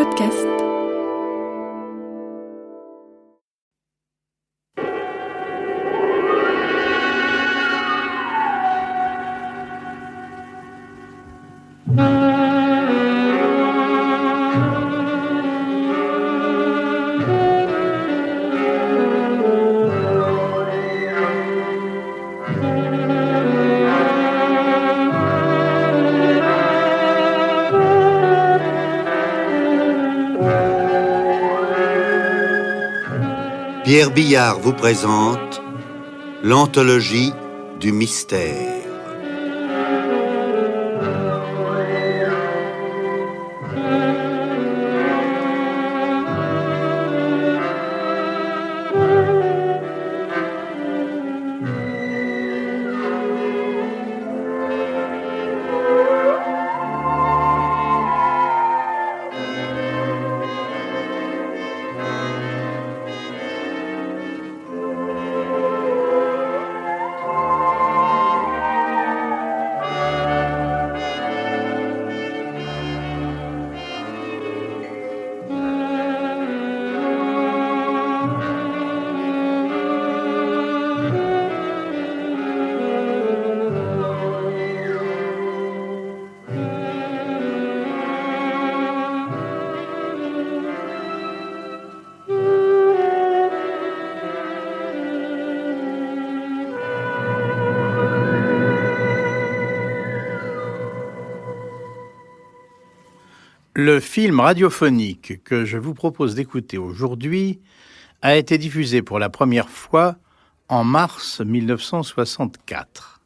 podcast. Pierre Billard vous présente l'anthologie du mystère. Le film radiophonique que je vous propose d'écouter aujourd'hui a été diffusé pour la première fois en mars 1964.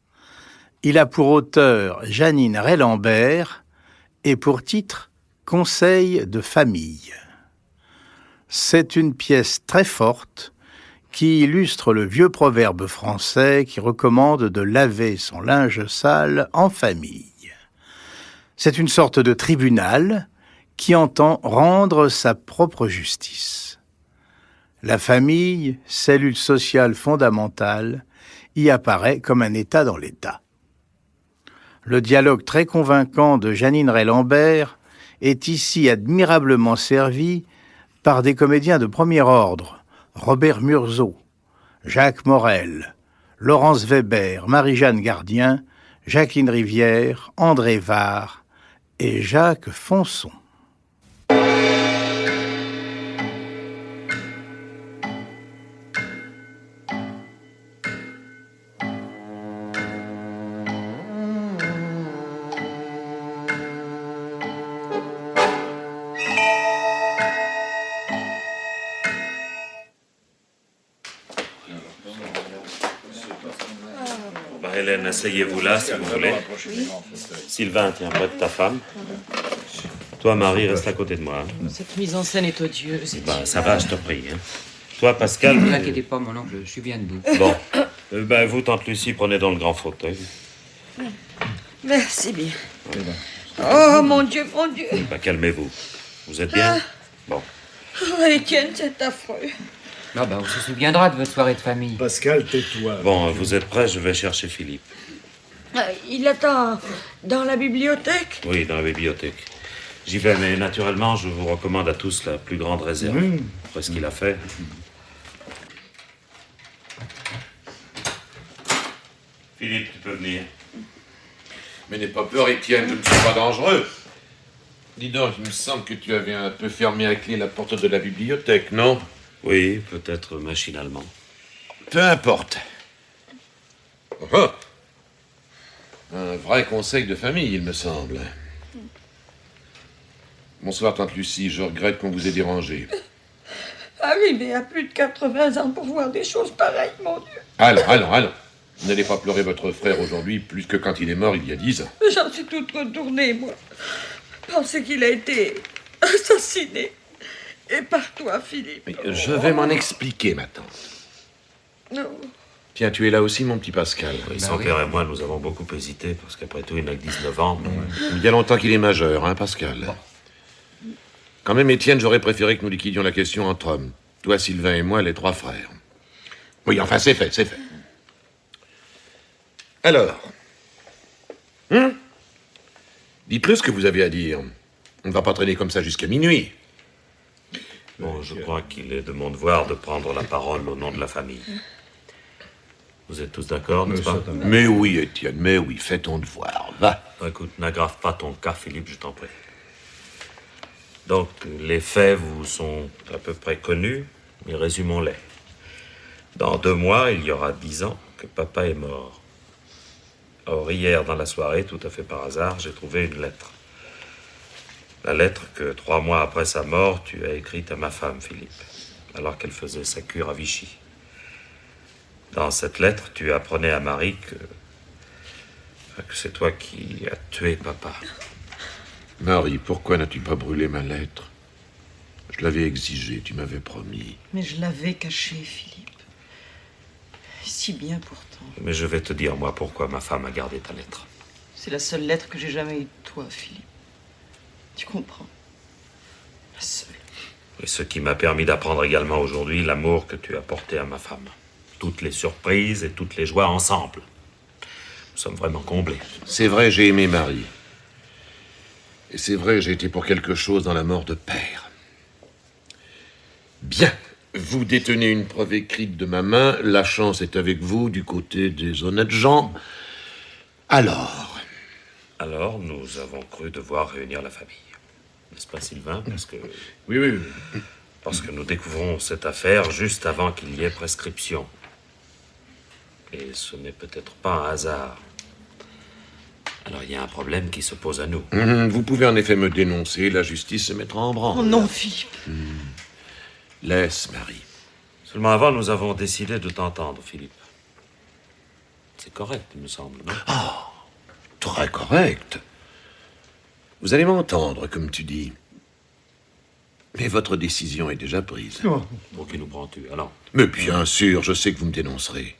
Il a pour auteur Janine Rey-Lambert et pour titre « Conseil de famille ». C'est une pièce très forte qui illustre le vieux proverbe français qui recommande de laver son linge sale en famille. C'est une sorte de tribunal qui entend rendre sa propre justice. La famille, cellule sociale fondamentale, y apparaît comme un État dans l'État. Le dialogue très convaincant de Janine Rey-Lambert est ici admirablement servi par des comédiens de premier ordre, Robert Murzot, Jacques Morel, Laurence Weber, Marie-Jeanne Gardien, Jacqueline Rivière, André Var et Jacques Fonson. Hélène, asseyez-vous là si vous voulez. Sylvain, tiens près de ta femme. Toi, Marie, reste à côté de moi. Cette mise en scène est odieuse. Ça va, je te prie. Toi, Pascal... Ne vous inquiétez pas, mon oncle, je suis bien debout. Bon. Vous, tante Lucie, prenez dans le grand fauteuil. Merci bien. Oh, mon Dieu, mon Dieu. Calmez-vous. Vous êtes bien? Bon. Oh, Étienne, c'est affreux. On se souviendra de votre soirée de famille. Pascal, tais-toi. Bon, vous êtes prêts? Je vais chercher Philippe. Il attend dans la bibliothèque? Oui, dans la bibliothèque. J'y vais, mais naturellement, je vous recommande à tous la plus grande réserve. Après ce qu'il a fait. Philippe, tu peux venir. Mais n'aie pas peur, Étienne, je ne suis pas dangereux. Dis donc, il me semble que tu avais un peu fermé à clé la porte de la bibliothèque, non? Oui, peut-être machinalement. Peu importe. Oh. Un vrai conseil de famille, il me semble. Bonsoir, tante Lucie. Je regrette qu'on vous ait dérangé. Ah oui, mais à plus de 80 ans pour voir des choses pareilles, mon Dieu. Allons. Vous n'allez pas pleurer votre frère aujourd'hui plus que quand il est mort il y a 10 ans. J'en suis toute retournée, moi. Pensez qu'il a été assassiné. Et par toi, Philippe. Mais je vais m'en expliquer, ma tante. Non. Tiens, tu es là aussi, mon petit Pascal. Oui, son père et moi, nous avons beaucoup hésité, parce qu'après tout, il n'a que 19 ans. Il y a longtemps qu'il est majeur, hein, Pascal. Quand même, Étienne, j'aurais préféré que nous liquidions la question entre hommes. Toi, Sylvain et moi, les 3 frères. Oui, enfin, c'est fait. Alors, dites-le ce que vous avez à dire. On ne va pas traîner comme ça jusqu'à minuit. Bon, je crois qu'il est de mon devoir de prendre la parole au nom de la famille. Vous êtes tous d'accord, n'est-ce pas? Mais oui, Étienne, mais oui, fais ton devoir, va. Écoute, n'aggrave pas ton cas, Philippe, je t'en prie. Donc, les faits vous sont à peu près connus, mais résumons-les. Dans 2 mois, il y aura 10 ans que papa est mort. Or, hier, dans la soirée, tout à fait par hasard, j'ai trouvé une lettre. La lettre que 3 mois après sa mort, tu as écrite à ma femme, Philippe, alors qu'elle faisait sa cure à Vichy. Dans cette lettre, tu apprenais à Marie que c'est toi qui as tué papa. Marie, pourquoi n'as-tu pas brûlé ma lettre? Je l'avais exigée, tu m'avais promis. Mais je l'avais caché, Philippe. Si bien pourtant. Mais je vais te dire, moi, pourquoi ma femme a gardé ta lettre. C'est la seule lettre que j'ai jamais eue de toi, Philippe. Tu comprends? La seule. Et ce qui m'a permis d'apprendre également aujourd'hui l'amour que tu as porté à ma femme. Toutes les surprises et toutes les joies ensemble. Nous sommes vraiment comblés. C'est vrai, j'ai aimé Marie. Et c'est vrai, j'ai été pour quelque chose dans la mort de père. Bien, vous détenez une preuve écrite de ma main. La chance est avec vous, du côté des honnêtes gens. Alors, nous avons cru devoir réunir la famille. N'est-ce pas, Sylvain? Oui. Parce que nous découvrons cette affaire juste avant qu'il y ait prescription. Et ce n'est peut-être pas un hasard. Alors il y a un problème qui se pose à nous. vous pouvez en effet me dénoncer, la justice se mettra en branle. Oh non, Philippe. Laisse, Marie. Seulement avant, nous avons décidé de t'entendre, Philippe. C'est correct, il me semble, non? Très correct. Vous allez m'entendre, comme tu dis. Mais votre décision est déjà prise. Pour qui nous prends-tu, alors? Mais bien sûr, je sais que vous me dénoncerez.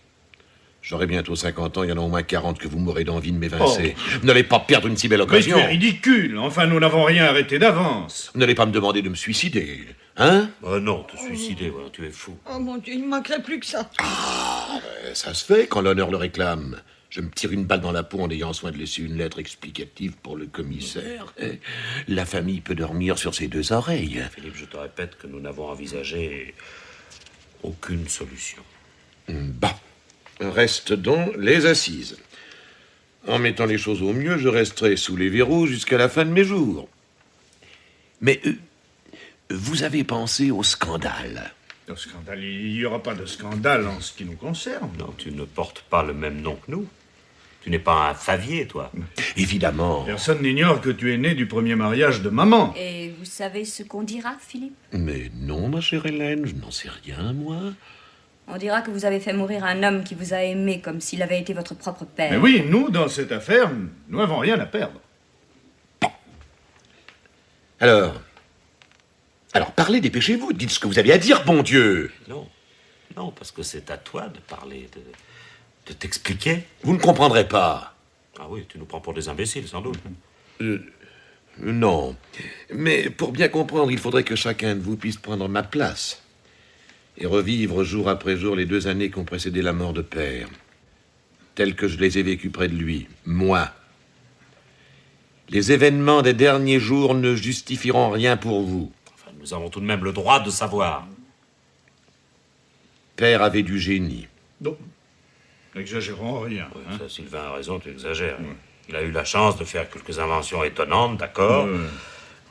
J'aurai bientôt 50 ans, il y en a au moins 40 que vous m'aurez d'envie de m'évincer. Vous n'allez pas perdre une si belle Mais occasion. tu es ridicule. Enfin, nous n'avons rien arrêté d'avance. Vous n'allez pas me demander de me suicider, hein? Non, te suicider, voilà, tu es fou. Oh mon Dieu, il ne manquerait plus que ça. Ça se fait quand l'honneur le réclame. Je me tire une balle dans la peau en ayant soin de laisser une lettre explicative pour le commissaire. La famille peut dormir sur ses 2 oreilles. Philippe, je te répète que nous n'avons envisagé aucune solution. Bah, reste donc les assises. En mettant les choses au mieux, je resterai sous les verrous jusqu'à la fin de mes jours. Mais vous avez pensé au scandale? Le scandale, il n'y aura pas de scandale en ce qui nous concerne. Non, tu ne portes pas le même nom que nous. Tu n'es pas un Favier, toi. Évidemment. Personne n'ignore que tu es né du premier mariage de maman. Et vous savez ce qu'on dira, Philippe? Mais non, ma chère Hélène, je n'en sais rien, moi. On dira que vous avez fait mourir un homme qui vous a aimé comme s'il avait été votre propre père. Mais oui, nous, dans cette affaire, nous n'avons rien à perdre. Alors, parlez, dépêchez-vous, dites ce que vous avez à dire, bon Dieu. Non, parce que c'est à toi de parler, de t'expliquer. Vous ne comprendrez pas. Ah oui, tu nous prends pour des imbéciles, sans doute. Non. Mais pour bien comprendre, il faudrait que chacun de vous puisse prendre ma place et revivre jour après jour les 2 années qui ont précédé la mort de père, telles que je les ai vécues près de lui, moi. Les événements des derniers jours ne justifieront rien pour vous. Enfin, nous avons tout de même le droit de savoir. Père avait du génie. Non, n'exagérons rien. Oui, hein. ça, Sylvain a raison, tu exagères. Il a eu la chance de faire quelques inventions étonnantes, d'accord.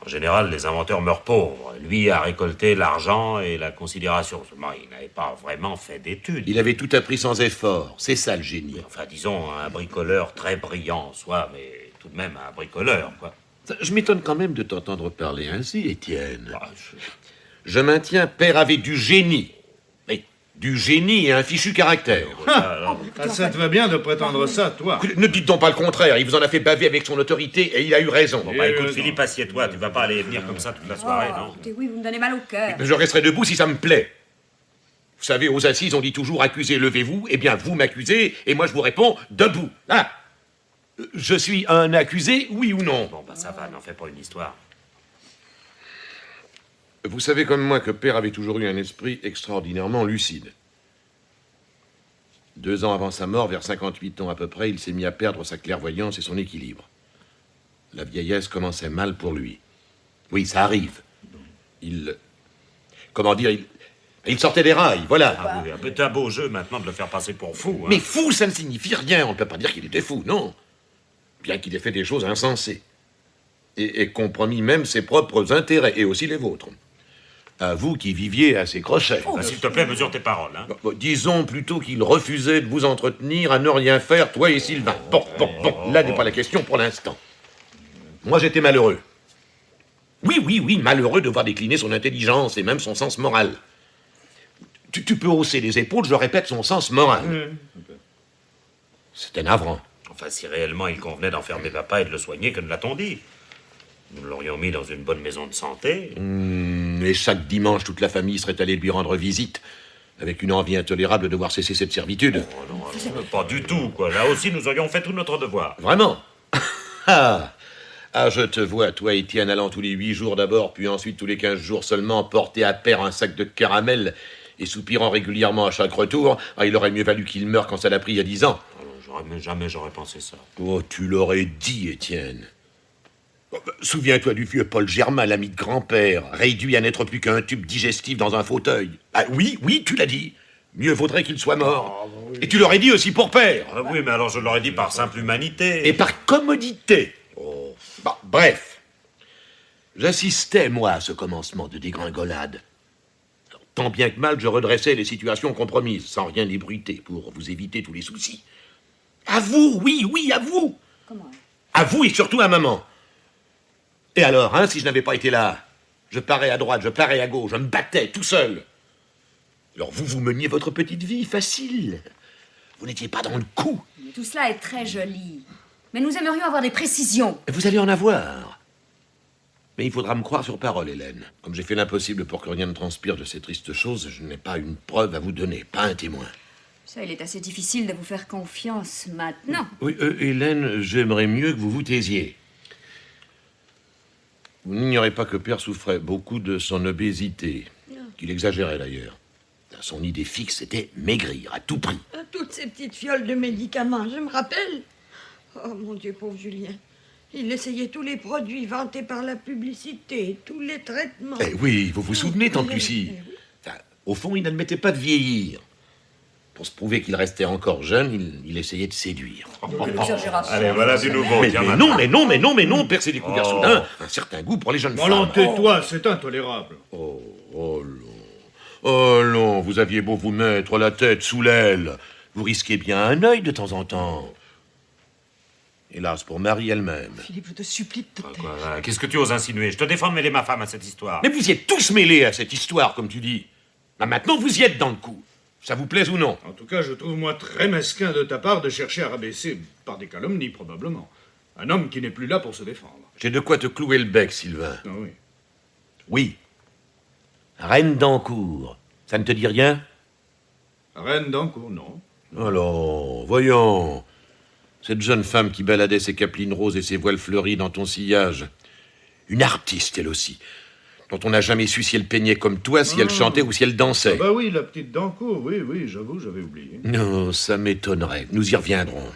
En général, les inventeurs meurent pauvres. Lui a récolté l'argent et la considération. Seulement, il n'avait pas vraiment fait d'études. Il avait tout appris sans effort. C'est ça le génie. Enfin, disons, un bricoleur très brillant en soi, mais tout de même un bricoleur, quoi. Je m'étonne quand même de t'entendre parler ainsi, Étienne. Ah, Je maintiens, père avait du génie. Mais du génie et un fichu caractère. Ça te va bien de prétendre ça, toi. Ne dites donc pas le contraire, il vous en a fait baver avec son autorité et il a eu raison. Bon, écoute, Philippe, assieds-toi. Tu vas pas aller venir comme ça toute la soirée, non? Écoutez, oui, vous me donnez mal au cœur. Je resterai debout si ça me plaît. Vous savez, aux assises, on dit toujours accusé, levez-vous. Eh bien, vous m'accusez et moi je vous réponds debout. Ah, je suis un accusé, oui ou non? Bon, ça va, n'en fais pas une histoire. Vous savez comme moi que père avait toujours eu un esprit extraordinairement lucide. 2 ans avant sa mort, vers 58 ans à peu près, il s'est mis à perdre sa clairvoyance et son équilibre. La vieillesse commençait mal pour lui. Oui, ça arrive. comment dire, il sortait des rails, voilà. Ah oui, c'est un beau jeu maintenant de le faire passer pour fou. Hein. Mais fou, ça ne signifie rien. On ne peut pas dire qu'il était fou, non. Bien qu'il ait fait des choses insensées. Et compromis même ses propres intérêts, et aussi les vôtres. À vous qui viviez à ses crochets. Bah, s'il te plaît, mesure tes paroles. Hein. Bon, disons plutôt qu'il refusait de vous entretenir, à ne rien faire, toi et Sylvain. Bon, là n'est pas la question pour l'instant. Moi, j'étais malheureux. Oui, malheureux de voir décliner son intelligence et même son sens moral. Tu peux hausser les épaules, je répète, son sens moral. C'était navrant. Enfin, si réellement il convenait d'enfermer papa et de le soigner, que ne l'a-t-on dit? Nous l'aurions mis dans une bonne maison de santé. Et chaque dimanche, toute la famille serait allée lui rendre visite, avec une envie intolérable de voir cesser cette servitude. Oh non, pas du tout, quoi. Là aussi, nous aurions fait tout notre devoir. Vraiment? Je te vois, toi, Étienne, allant tous les 8 jours d'abord, puis ensuite tous les 15 jours seulement, porter à pair un sac de caramel et soupirant régulièrement à chaque retour. Il aurait mieux valu qu'il meure quand ça l'a pris il y a 10 ans. Jamais j'aurais pensé ça. Oh, tu l'aurais dit, Étienne. Souviens-toi du vieux Paul Germain, l'ami de grand-père, réduit à n'être plus qu'un tube digestif dans un fauteuil. Ah oui, tu l'as dit. Mieux vaudrait qu'il soit mort. Oui. Et tu l'aurais dit aussi pour père. Ah oui, mais alors je l'aurais dit par simple humanité. Et par commodité. Oh. Bref. J'assistais, moi, à ce commencement de dégringolade. Tant bien que mal, je redressais les situations compromises, sans rien ébruiter, pour vous éviter tous les soucis. À vous, oui, à vous. Comment? À vous et surtout à maman. Et alors, si je n'avais pas été là, je parais à droite, je parais à gauche, je me battais tout seul. Alors vous meniez votre petite vie facile. Vous n'étiez pas dans le coup. Tout cela est très joli. Mais nous aimerions avoir des précisions. Vous allez en avoir. Mais il faudra me croire sur parole, Hélène. Comme j'ai fait l'impossible pour que rien ne transpire de ces tristes choses, je n'ai pas une preuve à vous donner, pas un témoin. Ça, il est assez difficile de vous faire confiance maintenant. Oui, Hélène, j'aimerais mieux que vous vous taisiez. Vous n'ignorez pas que Père souffrait beaucoup de son obésité, qu'il exagérait d'ailleurs. Son idée fixe, c'était maigrir à tout prix. Toutes ces petites fioles de médicaments, je me rappelle. Oh mon Dieu, pauvre Julien. Il essayait tous les produits vantés par la publicité, tous les traitements. Eh oui, vous vous souvenez, tante Lucie. Enfin, au fond, il n'admettait pas de vieillir. Pour se prouver qu'il restait encore jeune, il essayait de séduire. Allez, voilà du nouveau. Mais non, Père s'est découvert soudain un certain goût pour les jeunes femmes. Alors tais-toi, c'est intolérable. Oh non, vous aviez beau vous mettre la tête sous l'aile, vous risquez bien un œil de temps en temps. Hélas, pour Marie elle-même. Philippe, je te supplie de te taire. Qu'est-ce que tu oses insinuer? Je te défends de mêler ma femme à cette histoire. Mais vous y êtes tous mêlés à cette histoire, comme tu dis. Maintenant, vous y êtes dans le coup. Ça vous plaise ou non? En tout cas, je trouve moi très mesquin de ta part de chercher à rabaisser, par des calomnies probablement, un homme qui n'est plus là pour se défendre. J'ai de quoi te clouer le bec, Sylvain. Ah oui. Oui. Reine d'Ancourt. Ça ne te dit rien? Reine d'Ancourt, non. Alors, voyons. Cette jeune femme qui baladait ses capelines roses et ses voiles fleuries dans ton sillage. Une artiste, elle aussi. Dont on n'a jamais su si elle peignait comme toi, si elle chantait ou si elle dansait. Ah bah oui, la petite d'Ancourt, oui, j'avoue, j'avais oublié. Non, ça m'étonnerait. Nous y reviendrons.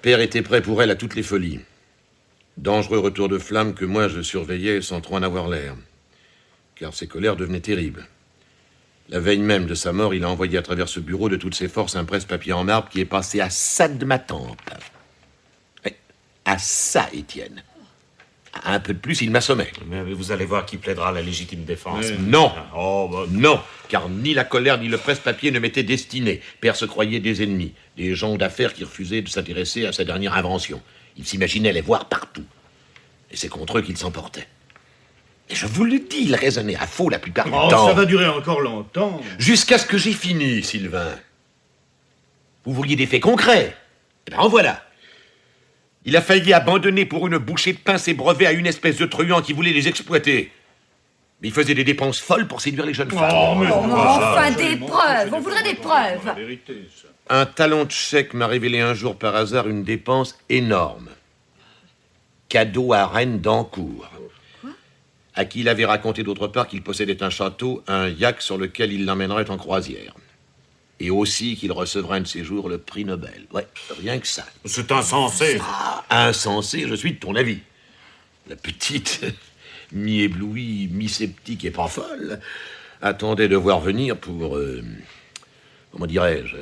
Père était prêt pour elle à toutes les folies. Dangereux retour de flamme que moi je surveillais sans trop en avoir l'air. Car ses colères devenaient terribles. La veille même de sa mort, il a envoyé à travers ce bureau de toutes ses forces un presse-papier en marbre qui est passé à ça de ma tempe. À ça, Étienne. Un peu de plus, il m'assommait. Mais vous allez voir qui plaidera la légitime défense. Non. Non, car ni la colère ni le presse-papier ne m'étaient destinés. Père se croyait des ennemis, des gens d'affaires qui refusaient de s'intéresser à sa dernière invention. Il s'imaginait les voir partout. Et c'est contre eux qu'il s'emportait. Et je vous le dis, il raisonnait à faux la plupart du temps. Ça va durer encore longtemps. Jusqu'à ce que j'ai fini, Sylvain. Vous vouliez des faits concrets? Eh bien, en voilà. Il a failli abandonner pour une bouchée de pain ses brevets à une espèce de truand qui voulait les exploiter. Mais il faisait des dépenses folles pour séduire les jeunes femmes. Enfin, des preuves. On voudrait des preuves. La vérité, ça. Un talon de chèque m'a révélé un jour par hasard une dépense énorme. Cadeau à Reine d'Ancourt. À qui il avait raconté d'autre part qu'il possédait un château, un yacht sur lequel il l'emmènerait en croisière. Et aussi qu'il recevra un de ces jours le prix Nobel. Ouais, rien que ça. C'est insensé. Insensé, je suis de ton avis. La petite mi-éblouie, mi-sceptique et pas folle, attendait de voir venir pour, comment dirais-je,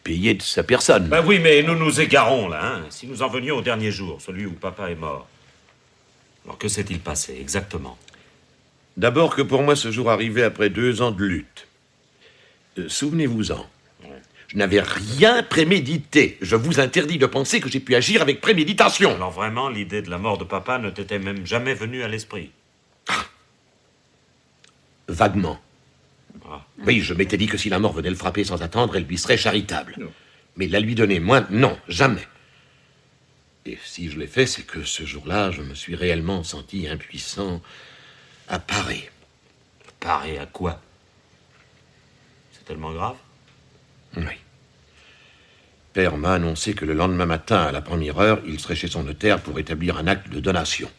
payer de sa personne. Ben oui, mais nous nous égarons, là, hein. Si nous en venions au dernier jour, celui où papa est mort. Alors que s'est-il passé, exactement? D'abord que pour moi, ce jour arrivait après 2 ans de lutte. Souvenez-vous-en. Je n'avais rien prémédité. Je vous interdis de penser que j'ai pu agir avec préméditation. Alors vraiment, l'idée de la mort de papa ne t'était même jamais venue à l'esprit? Vaguement. Ah. Oui, je m'étais dit que si la mort venait le frapper sans attendre, elle lui serait charitable. Mais la lui donner, moi, non, jamais. Et si je l'ai fait, c'est que ce jour-là, je me suis réellement senti impuissant à parer. Parer à quoi? C'est tellement grave? Oui. Père m'a annoncé que le lendemain matin, à la première heure, il serait chez son notaire pour établir un acte de donation.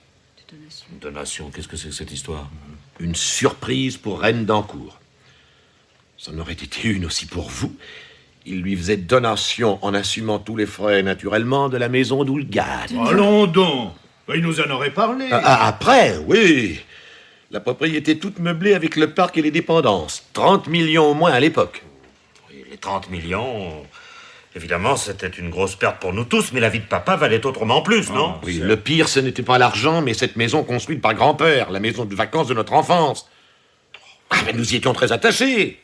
Donation, qu'est-ce que c'est que cette histoire? Une surprise pour Reine d'Ancourt. Ça en aurait été une aussi pour vous. Il lui faisait donation en assumant tous les frais, naturellement, de la maison d'où il gagne. Allons donc. Il nous en aurait parlé. Après, oui. La propriété toute meublée avec le parc et les dépendances. 30 millions au moins à l'époque. Oui, les 30 millions... Évidemment, c'était une grosse perte pour nous tous, mais la vie de papa valait autrement plus, non? Oui, le pire, ce n'était pas l'argent, mais cette maison construite par grand-père, la maison de vacances de notre enfance. Ah, mais nous y étions très attachés.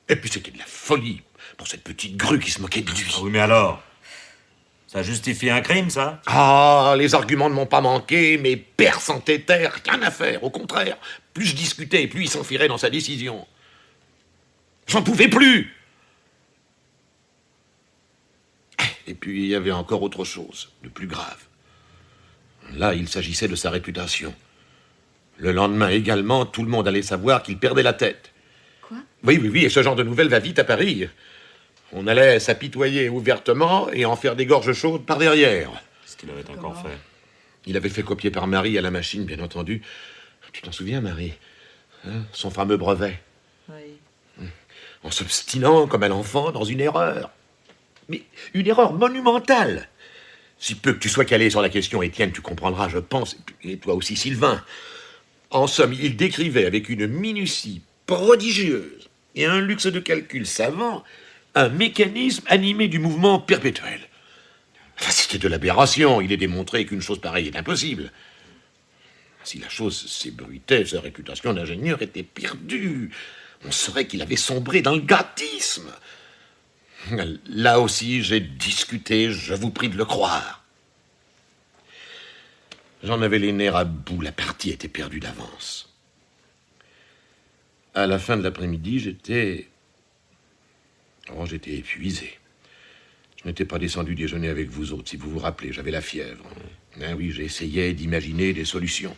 Et puis c'était de la folie pour cette petite grue qui se moquait de lui. Ah oui, mais alors? Ça justifie un crime, ça? Ah, les arguments ne m'ont pas manqué, mais père s'entêtait, rien à faire, au contraire. Plus je discutais, plus il s'enfuirait dans sa décision. J'en pouvais plus. Et puis il y avait encore autre chose, de plus grave. Là, il s'agissait de sa réputation. Le lendemain également, tout le monde allait savoir qu'il perdait la tête. Quoi? Oui, et ce genre de nouvelles va vite à Paris. On allait s'apitoyer ouvertement et en faire des gorges chaudes par derrière. Qu'est-ce qu'il avait encore fait? Il avait fait copier par Marie à la machine, bien entendu. Tu t'en souviens, Marie, hein, son fameux brevet. Oui. En s'obstinant comme un enfant dans une erreur. Mais une erreur monumentale. Si peu que tu sois calé sur la question, Étienne, tu comprendras, je pense, et toi aussi, Sylvain. En somme, il décrivait avec une minutie prodigieuse et un luxe de calcul savant un mécanisme animé du mouvement perpétuel. Enfin, c'était de l'aberration. Il est démontré qu'une chose pareille est impossible. Si la chose s'ébruitait, sa réputation d'ingénieur était perdue. On saurait qu'il avait sombré dans le gâtisme. Là aussi, j'ai discuté, je vous prie de le croire. J'en avais les nerfs à bout, la partie était perdue d'avance. À la fin de l'après-midi, j'étais épuisé. Je n'étais pas descendu déjeuner avec vous autres, si vous vous rappelez, j'avais la fièvre. Ah oui, j'essayais d'imaginer des solutions.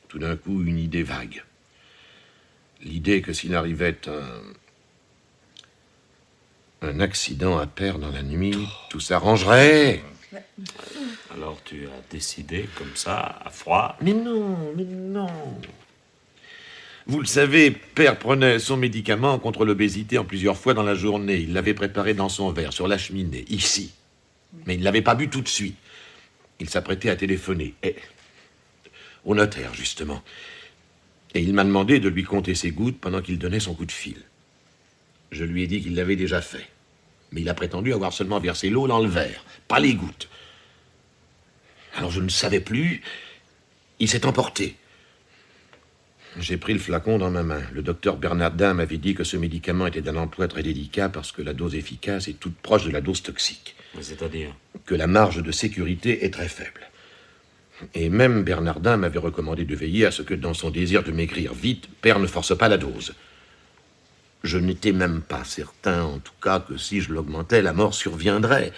Tout d'un coup, une idée vague. L'idée que s'il arrivait un accident à Père dans la nuit, tout s'arrangerait. Alors tu as décidé, comme ça, à froid? Mais non. Vous le savez, Père prenait son médicament contre l'obésité en plusieurs fois dans la journée. Il l'avait préparé dans son verre, sur la cheminée, ici. Mais il ne l'avait pas bu tout de suite. Il s'apprêtait à téléphoner. Au notaire, justement. Et il m'a demandé de lui compter ses gouttes pendant qu'il donnait son coup de fil. Je lui ai dit qu'il l'avait déjà fait. Mais il a prétendu avoir seulement versé l'eau dans le verre, pas les gouttes. Alors je ne savais plus. Il s'est emporté. J'ai pris le flacon dans ma main. Le docteur Bernardin m'avait dit que ce médicament était d'un emploi très délicat parce que la dose efficace est toute proche de la dose toxique. C'est-à-dire? Que la marge de sécurité est très faible. Et même Bernardin m'avait recommandé de veiller à ce que, dans son désir de maigrir vite, Père ne force pas la dose. Je n'étais même pas certain, en tout cas, que si je l'augmentais, la mort surviendrait.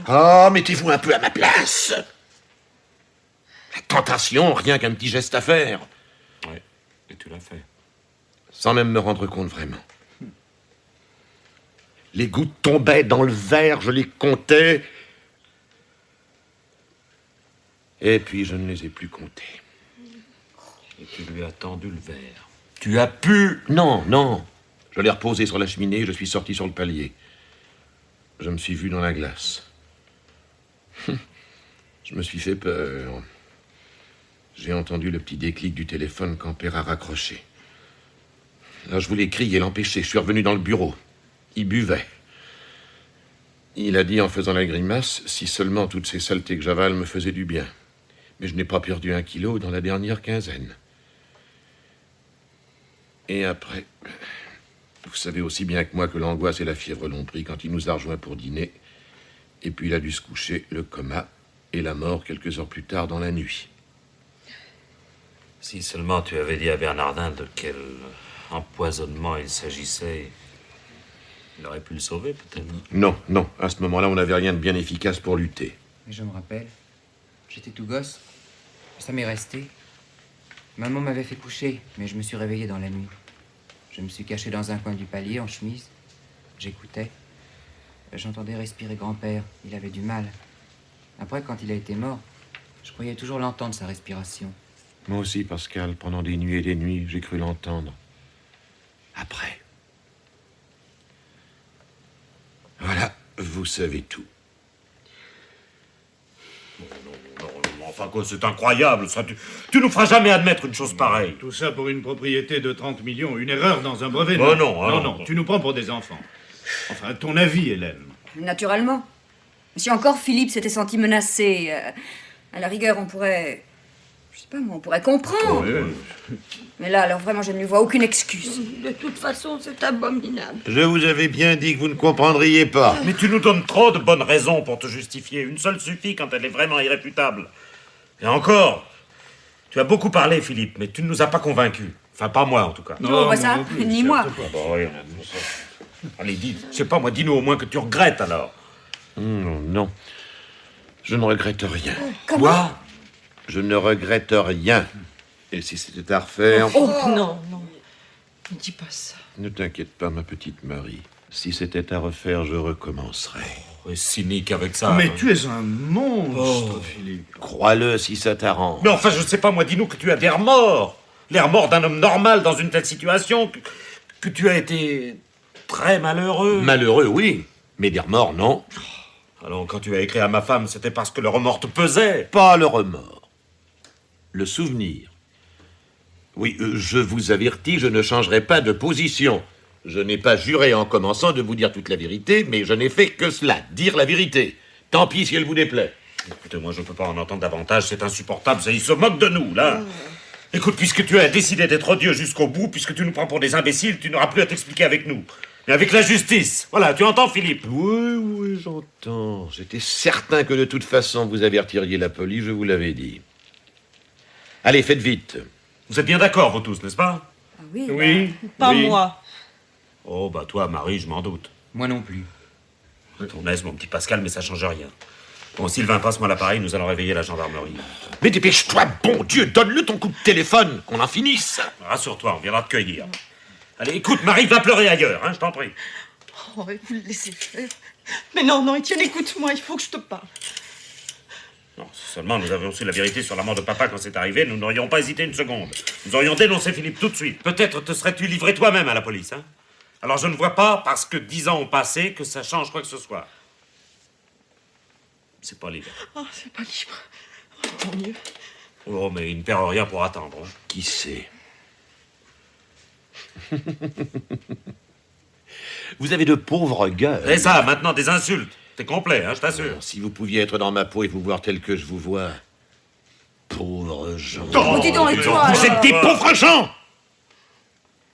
Ah, mettez-vous un peu à ma place. La tentation, rien qu'un petit geste à faire. Oui, et tu l'as fait. Sans même me rendre compte vraiment. Les gouttes tombaient dans le verre, je les comptais. Et puis je ne les ai plus comptées. Et tu lui as tendu le verre. Tu as pu... Non. Je l'ai reposé sur la cheminée et je suis sorti sur le palier. Je me suis vu dans la glace. Je Je me suis fait peur. J'ai entendu le petit déclic du téléphone quand Père a raccroché. Là, je voulais crier, l'empêcher. Je suis revenu dans le bureau. Il buvait. Il a dit en faisant la grimace, si seulement toutes ces saletés que j'avale me faisaient du bien. Mais je n'ai pas perdu 1 kilo dans la dernière quinzaine. Et après, vous savez aussi bien que moi que l'angoisse et la fièvre l'ont pris quand il nous a rejoints pour dîner. Et puis il a dû se coucher, le coma et la mort quelques heures plus tard dans la nuit. Si seulement tu avais dit à Bernardin de quel empoisonnement il s'agissait, il aurait pu le sauver, peut-être. Non, non, à ce moment-là, on n'avait rien de bien efficace pour lutter. Mais je me rappelle, j'étais tout gosse. Ça m'est resté. Maman m'avait fait coucher, mais je me suis réveillé dans la nuit. Je me suis caché dans un coin du palier, en chemise. J'écoutais. J'entendais respirer grand-père. Il avait du mal. Après, quand il a été mort, je croyais toujours l'entendre, sa respiration. Moi aussi, Pascal, pendant des nuits et des nuits, j'ai cru l'entendre. Après. Voilà, vous savez tout. Non, enfin quoi, c'est incroyable, ça. Tu nous feras jamais admettre une chose pareille. Tout ça pour une propriété de 30 millions, une erreur dans un brevet. Oh non, non, non, tu nous prends pour des enfants. Enfin, à ton avis, Hélène. Naturellement. Si encore Philippe s'était senti menacé, à la rigueur, on pourrait... Je sais pas moi, on pourrait comprendre. Oui. Mais là, alors vraiment, je ne lui vois aucune excuse. De toute façon, c'est abominable. Je vous avais bien dit que vous ne comprendriez pas. Mais tu nous donnes trop de bonnes raisons pour te justifier. Une seule suffit quand elle est vraiment irréfutable. Et encore, tu as beaucoup parlé, Philippe, mais tu ne nous as pas convaincus. Enfin, pas moi, en tout cas. Non, bah ça, plus, ni moi. certes pas. Bah, oui, allez, dis, je sais pas, moi, dis-nous au moins que tu regrettes, alors. Non, je ne regrette rien. Quoi? Je ne regrette rien. Et si c'était à refaire... Oh non, non. Ne dis pas ça. Ne t'inquiète pas, ma petite Marie. Si c'était à refaire, je recommencerais. Et cynique avec ça. Mais hein. tu es un monstre, Philippe. Crois-le si ça t'arrange. Mais enfin, je sais pas, moi, dis-nous que tu as des remords. Les remords d'un homme normal dans une telle situation, que tu as été très malheureux. Malheureux, oui. Mais des remords, non. Alors, quand tu as écrit à ma femme, c'était parce que le remords te pesait. Pas le remords. Le souvenir. Oui, je vous avertis, je ne changerai pas de position. Je n'ai pas juré en commençant de vous dire toute la vérité, mais je n'ai fait que cela, dire la vérité. Tant pis si elle vous déplaît. Écoutez, moi, je ne peux pas en entendre davantage, c'est insupportable, il se moque de nous, là. Écoute, puisque tu as décidé d'être odieux jusqu'au bout, puisque tu nous prends pour des imbéciles, tu n'auras plus à t'expliquer avec nous. Mais avec la justice. Voilà, tu entends, Philippe? Oui, j'entends. J'étais certain que de toute façon, vous avertiriez la police, je vous l'avais dit. Allez, faites vite. Vous êtes bien d'accord, vous tous, n'est-ce pas? Ah oui. Oui. Pas oui. moi. Oh, bah toi, Marie, je m'en doute. Moi non plus. Ton aise, mon petit Pascal, mais ça change rien. Bon, Sylvain, passe-moi l'appareil, nous allons réveiller la gendarmerie. Mais dépêche-toi, bon Dieu, donne-le ton coup de téléphone, qu'on en finisse. Rassure-toi, on viendra te cueillir. Allez, écoute, Marie, va pleurer ailleurs, hein, je t'en prie. Oh, et vous le laissez faire. Mais non, non, Étienne, écoute-moi, il faut que je te parle. Non, si seulement nous avions su la vérité sur la mort de papa quand c'est arrivé, nous n'aurions pas hésité une seconde. Nous aurions dénoncé Philippe tout de suite. Peut-être te serais-tu livré toi-même à la police, hein? Alors je ne vois pas, parce que 10 ans ont passé, que ça change quoi que ce soit. C'est pas libre. Oh, c'est pas libre. Oh, mon Dieu. Oh, mais il ne perd rien pour attendre. Hein. Qui sait? Vous avez de pauvres gueules. Et ça, maintenant, des insultes. T'es complet, hein, je t'assure. Si vous pouviez être dans ma peau et vous voir tel que je vous vois. Pauvres gens. Oh, dis donc, et toi, Vous alors êtes des pauvres gens!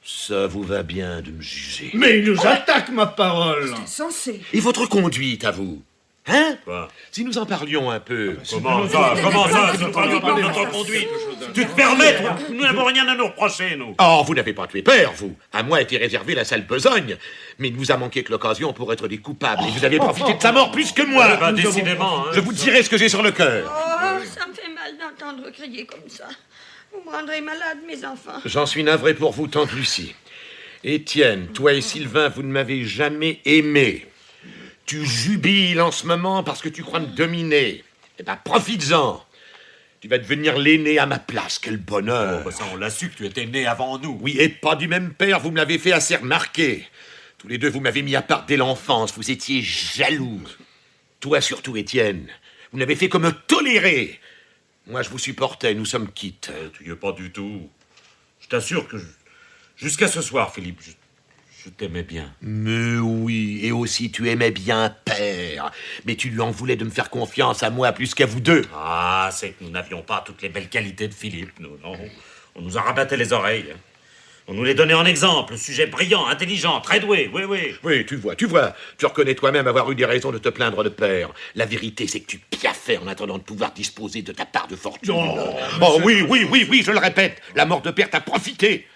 Ça vous va bien de me juger. Mais il nous attaque, ma parole. Censé. Et votre conduite, à vous? Hein? Quoi? Si nous en parlions un peu. Comment ça, c'est pas notre conduite? Tu te permets, toi? Nous n'avons rien à nous reprocher, nous. Oh, vous n'avez pas tué père, vous. À moi était réservée la sale besogne. Mais il ne vous a manqué que l'occasion pour être des coupables. Et vous avez profité de sa mort plus que moi. Bah, décidément, hein. Je vous dirai ce que j'ai sur le cœur. Oh, ça me fait mal d'entendre crier comme ça. Vous me rendrez malade, mes enfants. J'en suis navré pour vous, tante Lucie. Étienne, toi et Sylvain, vous ne m'avez jamais aimé. Tu jubiles en ce moment parce que tu crois me dominer. Eh ben, profites-en. Tu vas devenir l'aîné à ma place. Quel bonheur. Oh, bah ça, on l'a su que tu étais né avant nous. Oui, et pas du même père, vous me l'avez fait assez remarquer. Tous les deux, vous m'avez mis à part dès l'enfance. Vous étiez jaloux. Toi surtout, Étienne. Vous n'avez fait que me tolérer. Moi, je vous supportais, nous sommes quittes. Tu y es pas du tout. Je t'assure que jusqu'à ce soir, Philippe, je t'aimais bien. Mais oui, et aussi tu aimais bien Père. Mais tu lui en voulais de me faire confiance à moi plus qu'à vous deux. Ah, c'est que nous n'avions pas toutes les belles qualités de Philippe, nous, non. On nous a rabatté les oreilles. On nous les donnait en exemple. Sujet brillant, intelligent, très doué, oui, oui. Oui, tu vois. Tu reconnais toi-même avoir eu des raisons de te plaindre de Père. La vérité, c'est que tu piaffais en attendant de pouvoir disposer de ta part de fortune. Oh oui, je le répète. La mort de Père t'a profité.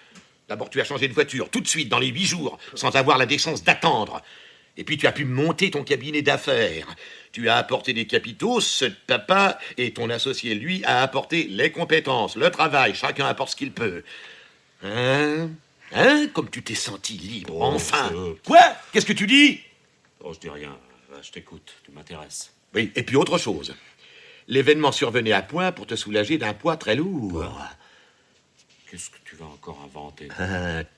D'abord, tu as changé de voiture tout de suite, dans les 8 jours, sans avoir la décence d'attendre. Et puis, tu as pu monter ton cabinet d'affaires. Tu as apporté des capitaux, ceux de papa, et ton associé, lui, a apporté les compétences, le travail. Chacun apporte ce qu'il peut. Hein, comme tu t'es senti libre, enfin. Quoi? Qu'est-ce que tu dis? Oh, je dis rien. Je t'écoute, tu m'intéresses. Oui, et puis autre chose. L'événement survenait à point pour te soulager d'un poids très lourd. Qu'est-ce que tu vas encore inventer?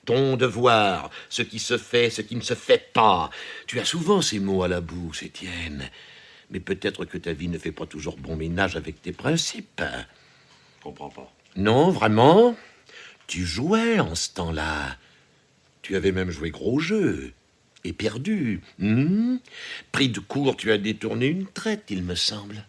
Ton devoir, ce qui se fait, ce qui ne se fait pas. Tu as souvent ces mots à la bouche, Étienne. Mais peut-être que ta vie ne fait pas toujours bon ménage avec tes principes. Je comprends pas. Non, vraiment? Tu jouais en ce temps-là. Tu avais même joué gros jeu. Et perdu. Pris de court, tu as détourné une traite, il me semble.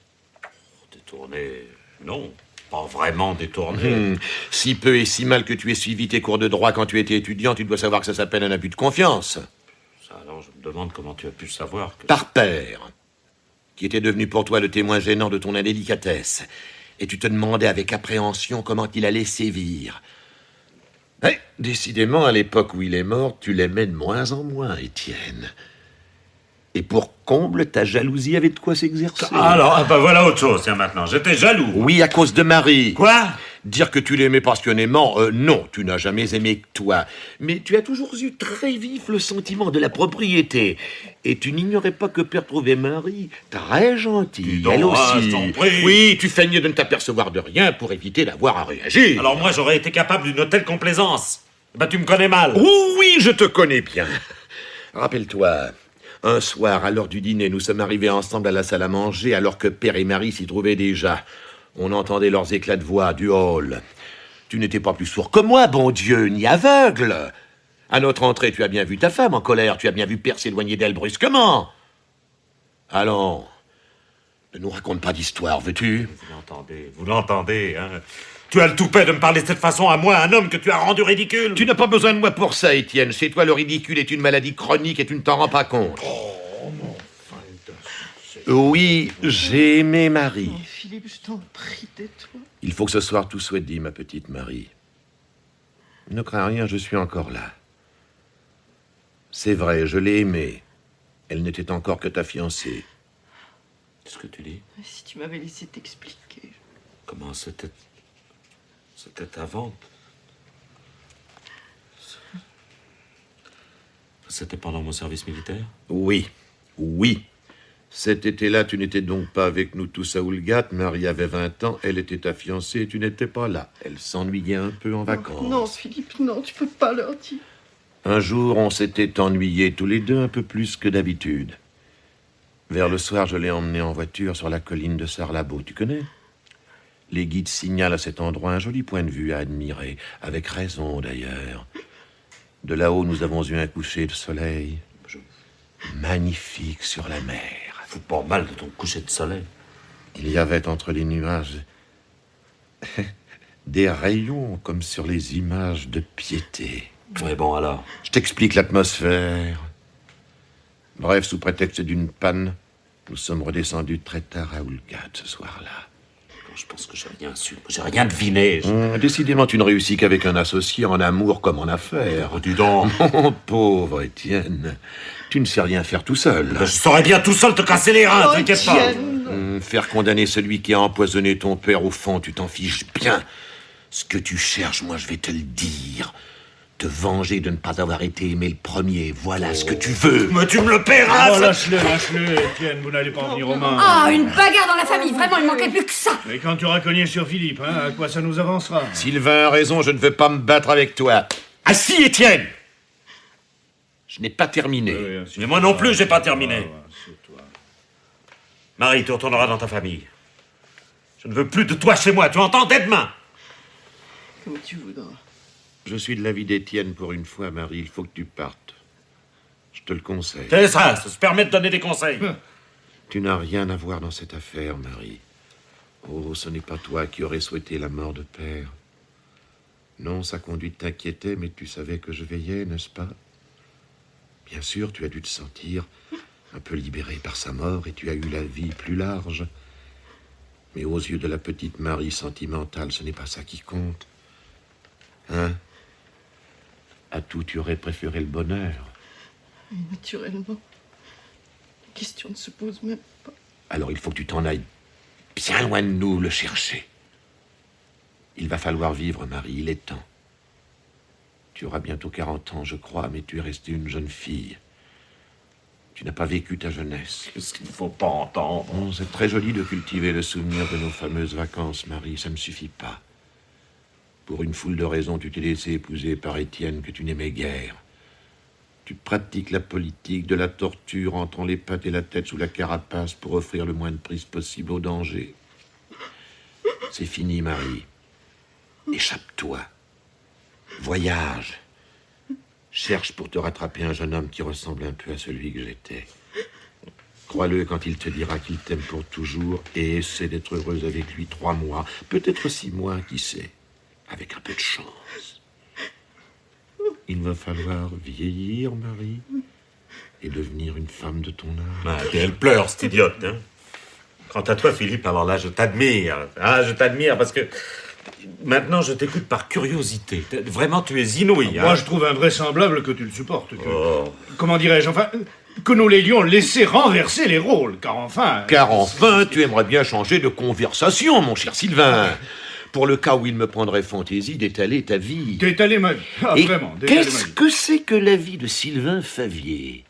Détourné? Non, pas vraiment détourné. Si peu et si mal que tu aies suivi tes cours de droit quand tu étais étudiant, tu dois savoir que ça s'appelle un abus de confiance. Ça, alors, je me demande comment tu as pu savoir que... Par Père, qui était devenu pour toi le témoin gênant de ton indélicatesse. Et tu te demandais avec appréhension comment il allait sévir. Mais, décidément, à l'époque où il est mort, tu l'aimais de moins en moins, Étienne. Et pour comble, ta jalousie avait de quoi s'exercer. Alors, voilà autre chose, tiens, maintenant. J'étais jaloux. Oui, à cause de Marie. Quoi? Dire que tu l'aimais passionnément, non, tu n'as jamais aimé que toi. Mais tu as toujours eu très vif le sentiment de la propriété. Et tu n'ignorais pas que Père trouvait Marie très gentille, elle aussi. Je t'en prie. Oui, tu feignais de ne t'apercevoir de rien pour éviter d'avoir à réagir. Alors moi, j'aurais été capable d'une telle complaisance. Ben, tu me connais mal. Oui, je te connais bien. Rappelle-toi, un soir, à l'heure du dîner, nous sommes arrivés ensemble à la salle à manger, alors que Père et Marie s'y trouvaient déjà. On entendait leurs éclats de voix du hall. Tu n'étais pas plus sourd que moi, bon Dieu, ni aveugle. À notre entrée, tu as bien vu ta femme en colère. Tu as bien vu Père s'éloigner d'elle brusquement. Allons, ne nous raconte pas d'histoire, veux-tu? Vous l'entendez, hein? Tu as le toupet de me parler de cette façon à moi, un homme que tu as rendu ridicule. Tu n'as pas besoin de moi pour ça, Étienne. Chez toi, le ridicule est une maladie chronique et tu ne t'en rends pas compte. Oh, mon enfin, oui, j'ai aimé Marie. Oh, Philippe, je t'en prie, tais-toi. Il faut que ce soir tout soit dit, ma petite Marie. Ne crains rien, je suis encore là. C'est vrai, je l'ai aimée. Elle n'était encore que ta fiancée. Qu'est-ce que tu dis? Si tu m'avais laissé t'expliquer. Comment c'était... C'était avant... C'était pendant mon service militaire? Oui. Cet été-là, tu n'étais donc pas avec nous tous à Oulgat. Marie avait 20 ans, elle était ta fiancée et tu n'étais pas là. Elle s'ennuyait un peu en vacances. Non, Philippe, non, tu peux pas leur dire. Un jour, on s'était ennuyés tous les deux un peu plus que d'habitude. Vers le soir, je l'ai emmené en voiture sur la colline de Sarlabo. Tu connais? Les guides signalent à cet endroit un joli point de vue à admirer, avec raison d'ailleurs. De là-haut, nous avons eu un coucher de soleil magnifique sur la mer. Fous pas mal de ton coucher de soleil. Il y avait entre les nuages des rayons comme sur les images de piété. Oui, bon, alors. Je t'explique l'atmosphère. Bref, sous prétexte d'une panne, nous sommes redescendus très tard à Oulgat ce soir-là. Je pense que j'ai rien su, j'ai rien deviné. Décidément, tu ne réussis qu'avec un associé en amour comme en affaires. Oh, dis donc. Mon pauvre Étienne, tu ne sais rien faire tout seul. Je saurais bien tout seul te casser les reins, t'inquiète pas. Faire condamner celui qui a empoisonné ton père, au fond, tu t'en fiches bien. Ce que tu cherches, moi, je vais te le dire. Te venger de ne pas avoir été aimé le premier, voilà ce que tu veux. Mais tu me le paieras. Oh, lâche-le, Étienne, vous n'allez pas venir aux mains. Ah, une bagarre dans la famille, vraiment, il manquait plus que ça. Mais quand tu auras cogné sur Philippe, hein, à quoi ça nous avancera? Sylvain a raison, je ne veux pas me battre avec toi. Assis, Étienne! Je n'ai pas terminé. Mais moi non plus, j'ai pas terminé. Marie, tu retourneras dans ta famille. Je ne veux plus de toi chez moi, tu entends, dès demain? Comme tu voudras. Je suis de l'avis d'Étienne pour une fois, Marie. Il faut que tu partes. Je te le conseille. C'est ça se permet de donner des conseils. Tu n'as rien à voir dans cette affaire, Marie. Oh, ce n'est pas toi qui aurais souhaité la mort de père. Non, sa conduite t'inquiétait, mais tu savais que je veillais, n'est-ce pas? Bien sûr, tu as dû te sentir un peu libéré par sa mort et tu as eu la vie plus large. Mais aux yeux de la petite Marie sentimentale, ce n'est pas ça qui compte. Hein? À tout, tu aurais préféré le bonheur. Et naturellement, la question ne se pose même pas. Alors il faut que tu t'en ailles bien loin de nous le chercher. Il va falloir vivre, Marie, il est temps. Tu auras bientôt 40 ans, je crois, mais tu es restée une jeune fille. Tu n'as pas vécu ta jeunesse. Qu'est-ce qu'il ne faut pas entendre? Oh, c'est très joli de cultiver le souvenir de nos fameuses vacances, Marie, ça ne suffit pas. Pour une foule de raisons, tu t'es laissé épouser par Étienne que tu n'aimais guère. Tu pratiques la politique de la torture, entrant les pattes et la tête sous la carapace pour offrir le moins de prise possible au danger. C'est fini, Marie. Échappe-toi. Voyage. Cherche pour te rattraper un jeune homme qui ressemble un peu à celui que j'étais. Crois-le quand il te dira qu'il t'aime pour toujours et essaie d'être heureuse avec lui 3 mois, peut-être 6 mois, qui sait, avec un peu de chance. Il va falloir vieillir, Marie, et devenir une femme de ton âge. Ah, et elle pleure, cette idiote, hein. Quant à toi, Philippe, alors là, je t'admire. Ah, je t'admire parce que maintenant, je t'écoute par curiosité. Vraiment, tu es inouï. Moi, je trouve invraisemblable que tu le supportes. Comment dirais-je, enfin, que nous l'ayons laissé renverser les rôles, car enfin... Car enfin, tu aimerais bien changer de conversation, mon cher Sylvain. Pour le cas où il me prendrait fantaisie d'étaler ta vie. D'étaler ma vie. Ah, Et vraiment, d'étaler ma qu'est-ce vie. que c'est que la vie de Sylvain Favier?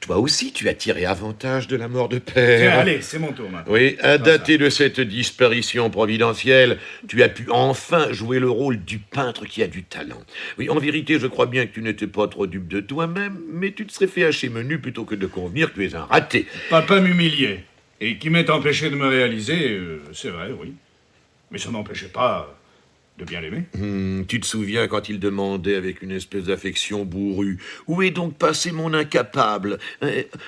Toi aussi, tu as tiré avantage de la mort de père. Tiens, allez, c'est mon tour maintenant. Oui, à dater de cette disparition providentielle, tu as pu enfin jouer le rôle du peintre qui a du talent. Oui, en vérité, je crois bien que tu n'étais pas trop dupe de toi-même, mais tu te serais fait hacher menu plutôt que de convenir que tu es un raté. Papa m'humiliait, et qui m'est empêché de me réaliser, c'est vrai, oui. Mais ça m'empêchait pas de bien l'aimer. Tu te souviens quand il demandait avec une espèce d'affection bourrue « Où est donc passé mon incapable ?»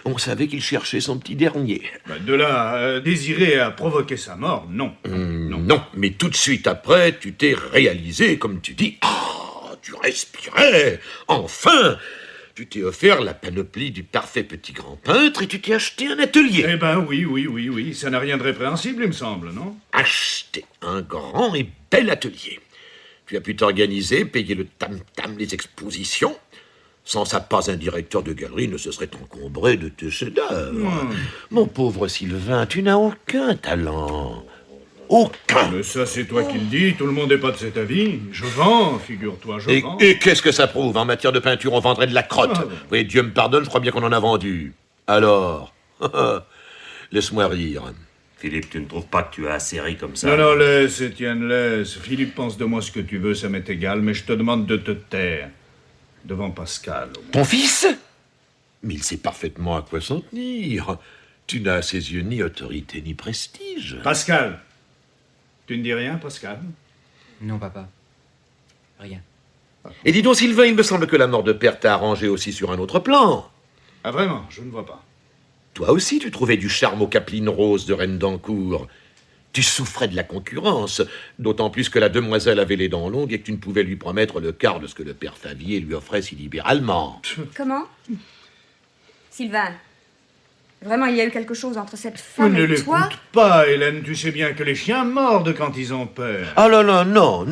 On savait qu'il cherchait son petit dernier. De là à désirer à provoquer sa mort, non. Non, mais tout de suite après, tu t'es réalisé, comme tu dis. Ah, tu respirais. Enfin, tu t'es offert la panoplie du parfait petit grand peintre et tu t'es acheté un atelier. Eh ben oui, ça n'a rien de répréhensible, il me semble, non? Acheter un grand et bel atelier. Tu as pu t'organiser, payer le tam-tam, les expositions. Sans ça, pas un directeur de galerie ne se serait encombré de tes chefs-d'œuvre. Mon pauvre Sylvain, tu n'as aucun talent. Aucun. Mais ça, c'est toi qui le dis, tout le monde n'est pas de cet avis. Je vends, figure-toi, je vends. Et qu'est-ce que ça prouve? En matière de peinture, on vendrait de la crotte. Oui, Dieu me pardonne, je crois bien qu'on en a vendu. Alors, laisse-moi rire. Philippe, tu ne trouves pas que tu as assez ri comme ça? Non, laisse, Étienne, laisse. Philippe, pense de moi ce que tu veux, ça m'est égal, mais je te demande de te taire. Devant Pascal. Ton fils? Mais il sait parfaitement à quoi s'en tenir. Tu n'as à ses yeux ni autorité ni prestige. Pascal. Tu ne dis rien, Pascal? Non, papa. Rien. Et dis donc, Sylvain, il me semble que la mort de père t'a arrangé aussi sur un autre plan. Ah, vraiment? Je ne vois pas. Toi aussi, tu trouvais du charme aux capelines roses de Reine d'Ancourt. Tu souffrais de la concurrence, d'autant plus que la demoiselle avait les dents longues et que tu ne pouvais lui promettre le quart de ce que le père Favier lui offrait si libéralement. Comment? Sylvain, vraiment, il y a eu quelque chose entre cette femme Ne et toi? l'écoute pas, Hélène. Tu sais bien que les chiens mordent quand ils ont peur. Ah là, non,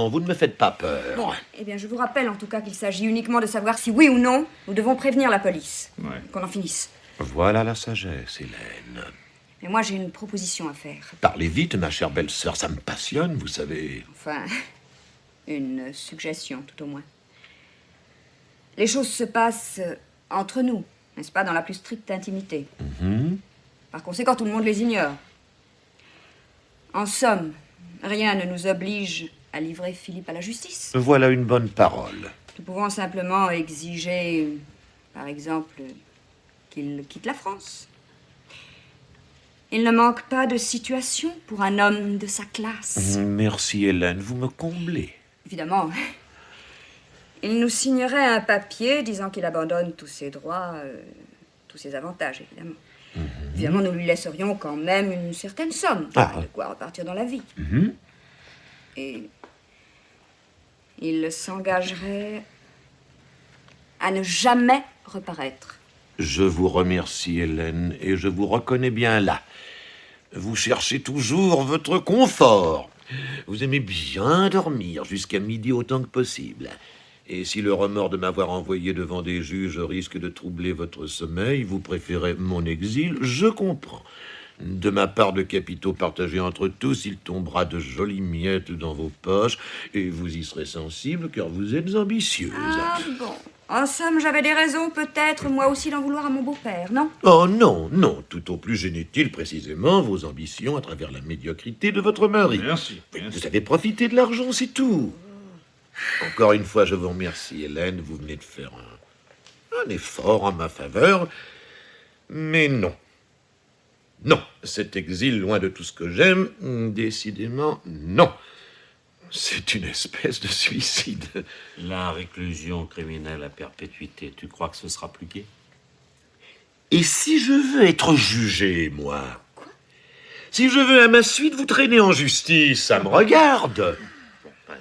vous ne me faites pas peur. Bon, eh bien, je vous rappelle en tout cas qu'il s'agit uniquement de savoir si oui ou non nous devons prévenir la police. Ouais. Qu'on en finisse. Voilà la sagesse, Hélène. Mais moi, j'ai une proposition à faire. Parlez vite, ma chère belle-sœur, ça me passionne, vous savez. Enfin, une suggestion, tout au moins. Les choses se passent entre nous, n'est-ce pas, dans la plus stricte intimité. Par conséquent, tout le monde les ignore. En somme, rien ne nous oblige à livrer Philippe à la justice. Voilà une bonne parole. Nous pouvons simplement exiger, par exemple, qu'il quitte la France. Il ne manque pas de situation pour un homme de sa classe. Merci, Hélène, vous me comblez. Évidemment, il nous signerait un papier disant qu'il abandonne tous ses droits, tous ses avantages, évidemment. Évidemment, nous lui laisserions quand même une certaine somme, de quoi repartir dans la vie. Et il s'engagerait à ne jamais reparaître. Je vous remercie, Hélène, et je vous reconnais bien là. Vous cherchez toujours votre confort. Vous aimez bien dormir jusqu'à midi autant que possible. Et si le remords de m'avoir envoyé devant des juges risque de troubler votre sommeil, vous préférez mon exil, je comprends. De ma part de capitaux partagés entre tous, il tombera de jolies miettes dans vos poches, et vous y serez sensible car vous êtes ambitieuse. Ah bon. En somme, j'avais des raisons, peut-être, moi aussi, d'en vouloir à mon beau-père, non? Oh non, non, tout au plus gênait-il précisément vos ambitions à travers la médiocrité de votre mari. Merci. Vous avez profité de l'argent, c'est tout. Encore une fois, je vous remercie, Hélène. Vous venez de faire un effort en ma faveur. Mais non. Non, cet exil, loin de tout ce que j'aime, décidément, non. C'est une espèce de suicide. La réclusion criminelle à perpétuité, tu crois que ce sera plus gai? Et si je veux être jugé, moi? Quoi? Si je veux à ma suite vous traîner en justice, ça me regarde.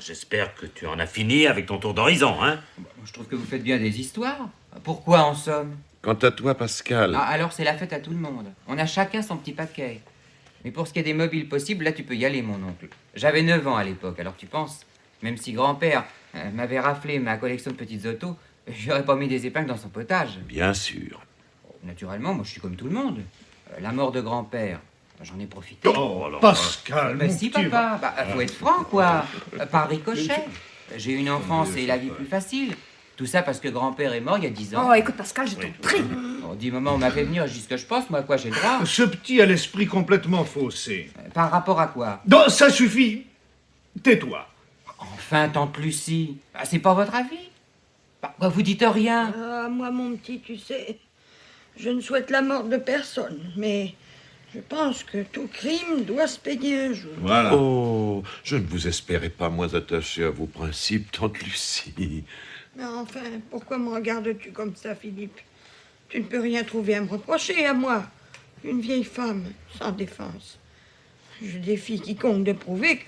J'espère que tu en as fini avec ton tour d'horizon, hein? Je trouve que vous faites bien des histoires. Pourquoi, en somme? Quant à toi, Pascal... Ah, alors c'est la fête à tout le monde. On a chacun son petit paquet. Mais pour ce qui est des mobiles possibles, là tu peux y aller, mon oncle. J'avais 9 ans à l'époque, alors tu penses? Même si grand-père m'avait raflé ma collection de petites autos, j'aurais pas mis des épingles dans son potage. Bien sûr. Naturellement, moi je suis comme tout le monde. La mort de grand-père, j'en ai profité. Oh, alors, Pascal, Bah mon si, petit papa, faut être franc, quoi. Par ricochet. J'ai eu une enfance et la vie plus facile. Tout ça parce que grand-père est mort il y a 10 ans. Oh, écoute, Pascal, je t'en prie. On dit, maman, on m'a fait venir, je dis ce que je pense, moi, quoi, j'ai le droit. Ce petit a l'esprit complètement faussé. Par rapport à quoi? Non, ça suffit. Tais-toi. Enfin, tante Lucie, c'est pas votre avis? Pourquoi vous dites rien? Ah, moi, mon petit, tu sais, je ne souhaite la mort de personne, mais je pense que tout crime doit se payer un jour. Voilà. Oh, je ne vous espérais pas moins attaché à vos principes, tante Lucie. Mais enfin, pourquoi me regardes-tu comme ça, Philippe? Tu ne peux rien trouver à me reprocher, à moi, une vieille femme sans défense. Je défie quiconque de prouver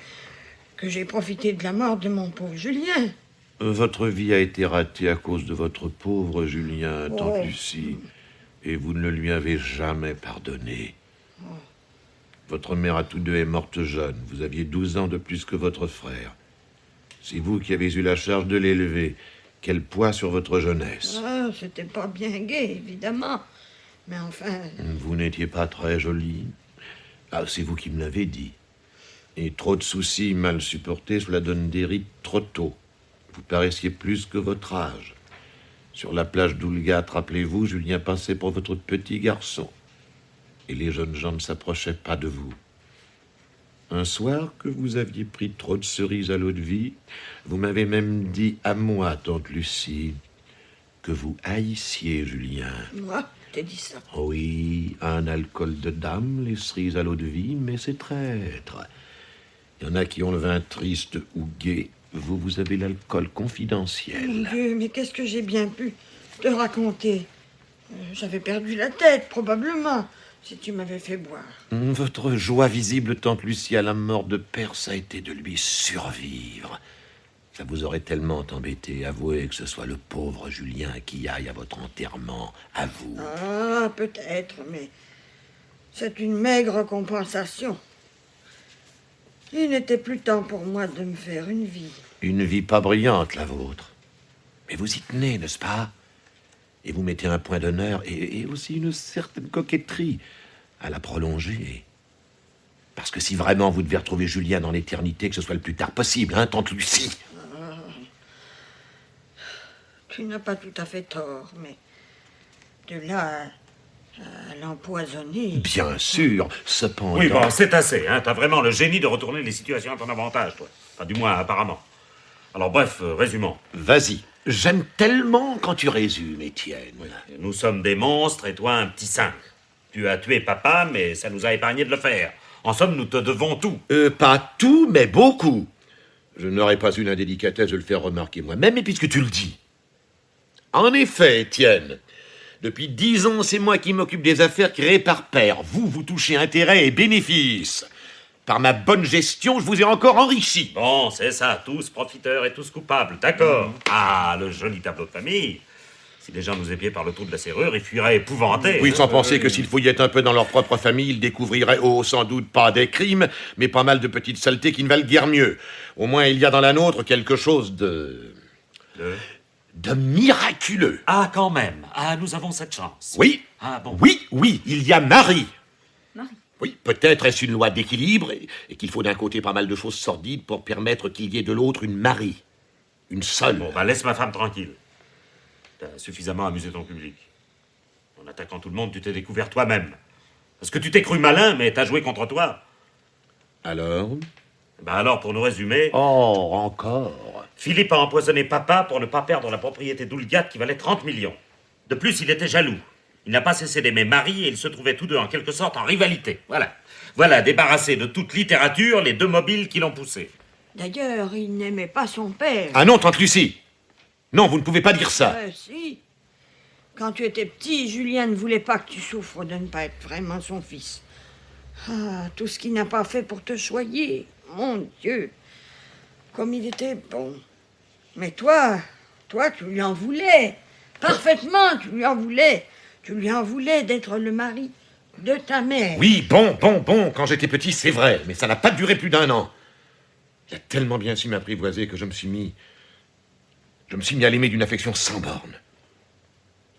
que j'ai profité de la mort de mon pauvre Julien. Votre vie a été ratée à cause de votre pauvre Julien, tante Lucie, et vous ne le lui avez jamais pardonné. Votre mère à tous deux est morte jeune. Vous aviez 12 ans de plus que votre frère. C'est vous qui avez eu la charge de l'élever. Quel poids sur votre jeunesse. Ah, c'était pas bien gai, évidemment. Mais enfin... Vous n'étiez pas très jolie. Ah, c'est vous qui me l'avez dit. Et trop de soucis mal supportés, cela donne des rides trop tôt. Vous paraissiez plus que votre âge. Sur la plage d'Oulgat, rappelez-vous, Julien passait pour votre petit garçon. Et les jeunes gens ne s'approchaient pas de vous. Un soir que vous aviez pris trop de cerises à l'eau de vie, vous m'avez même dit à moi, tante Lucie, que vous haïssiez Julien. Moi, t'ai dit ça. Oui, un alcool de dame, les cerises à l'eau de vie, mais c'est traître. Il y en a qui ont le vin triste ou gai. Vous, vous avez l'alcool confidentiel. Mon Dieu, mais qu'est-ce que j'ai bien pu te raconter? J'avais perdu la tête, probablement, si tu m'avais fait boire. Votre joie visible, tante Lucie, à la mort de père, ça a été de lui survivre. Ça vous aurait tellement embêté, avouez que ce soit le pauvre Julien qui aille à votre enterrement, à vous. Ah, peut-être, mais c'est une maigre compensation. Il n'était plus temps pour moi de me faire une vie. Une vie pas brillante, la vôtre. Mais vous y tenez, n'est-ce pas? Et vous mettez un point d'honneur et aussi une certaine coquetterie à la prolonger. Parce que si vraiment vous devez retrouver Julien dans l'éternité, que ce soit le plus tard possible, hein, tante Lucie? Tu n'as pas tout à fait tort, mais de là à l'empoisonner... Bien sûr, cependant... Oui, bon, c'est assez, hein. T'as vraiment le génie de retourner les situations à ton avantage, toi. Enfin, du moins, apparemment. Alors, bref, résumons. Vas-y. J'aime tellement quand tu résumes, Étienne. Nous sommes des monstres et toi un petit singe. Tu as tué papa, mais ça nous a épargné de le faire. En somme, nous te devons tout. Pas tout, mais beaucoup. Je n'aurais pas eu l'indélicatesse de le faire remarquer moi-même, et puisque tu le dis. En effet, Étienne, depuis 10 ans, c'est moi qui m'occupe des affaires créées par père. Vous touchez intérêts et bénéfices. Par ma bonne gestion, je vous ai encore enrichi. Bon, c'est ça, tous profiteurs et tous coupables, d'accord. Ah, le joli tableau de famille. Si les gens nous épiaient par le trou de la serrure, ils fuiraient épouvantés. Oui, sans penser que s'ils fouillaient un peu dans leur propre famille, ils découvriraient, sans doute pas des crimes, mais pas mal de petites saletés qui ne valent guère mieux. Au moins, il y a dans la nôtre quelque chose de miraculeux. Ah, quand même. Ah, nous avons cette chance. Oui. Ah, bon. Oui, il y a Marie. Marie. Oui, peut-être est-ce une loi d'équilibre, et qu'il faut d'un côté pas mal de choses sordides pour permettre qu'il y ait de l'autre une Marie. Une seule. Bon, bah laisse ma femme tranquille. T'as suffisamment amusé ton public. En attaquant tout le monde, tu t'es découvert toi-même. Parce que tu t'es cru malin, mais t'as joué contre toi. Alors? Ben alors, pour nous résumer... Oh, encore? Philippe a empoisonné papa pour ne pas perdre la propriété d'Oulgat qui valait 30 millions. De plus, il était jaloux. Il n'a pas cessé d'aimer Marie et ils se trouvaient tous deux en quelque sorte en rivalité. Voilà, débarrassés de toute littérature, les deux mobiles qui l'ont poussé. D'ailleurs, il n'aimait pas son père. Ah non, tante Lucie! Non, vous ne pouvez pas dire ça. Si. Quand tu étais petit, Julien ne voulait pas que tu souffres de ne pas être vraiment son fils. Ah, tout ce qu'il n'a pas fait pour te choyer. Mon Dieu. Comme il était bon. Mais toi, tu lui en voulais. Parfaitement, tu lui en voulais. Tu lui en voulais d'être le mari de ta mère. Oui, bon, quand j'étais petit, c'est vrai, mais ça n'a pas duré plus d'1 an. Il a tellement bien su m'apprivoiser que je me suis mis à l'aimer d'une affection sans borne.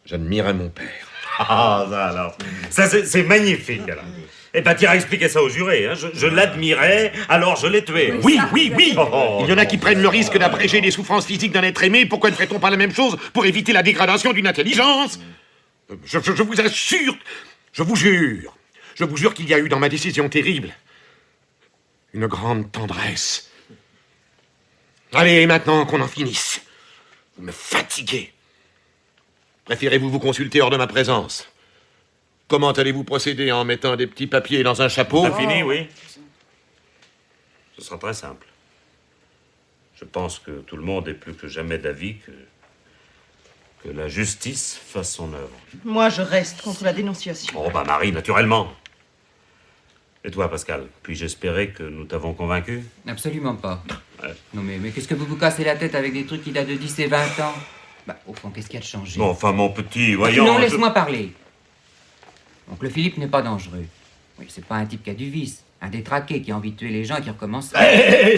J'admirais mon père. Ah, ça alors. Ça, c'est magnifique, alors. Eh ben, t'iras expliquer ça au juré, hein. Je l'admirais, alors je l'ai tué. Oui. Oh, Il y en a qui prennent le risque d'abréger les souffrances physiques d'un être aimé. Pourquoi ne ferait-on pas la même chose pour éviter la dégradation d'une intelligence? Je vous assure, je vous jure qu'il y a eu dans ma décision terrible une grande tendresse. Allez, maintenant qu'on en finisse. Vous me fatiguez. Préférez-vous vous consulter hors de ma présence? Comment allez-vous procéder en mettant des petits papiers dans un chapeau? T'as fini, oui. Ce sera très simple. Je pense que tout le monde est plus que jamais d'avis que la justice fasse son œuvre. Moi, je reste contre la dénonciation. Oh, bah Marie, naturellement. Et toi, Pascal, puis-je espérer que nous t'avons convaincu? Absolument pas. Ouais. Non mais qu'est-ce que vous vous cassez la tête avec des trucs qui datent de 10 et 20 ans? Bah, au fond, qu'est-ce qu'il y a de changé? Bon, enfin, mon petit, voyons... Non, laisse-moi parler. Donc le Philippe n'est pas dangereux. Oui, c'est pas un type qui a du vice. Un détraqué qui a envie de tuer les gens et qui recommence...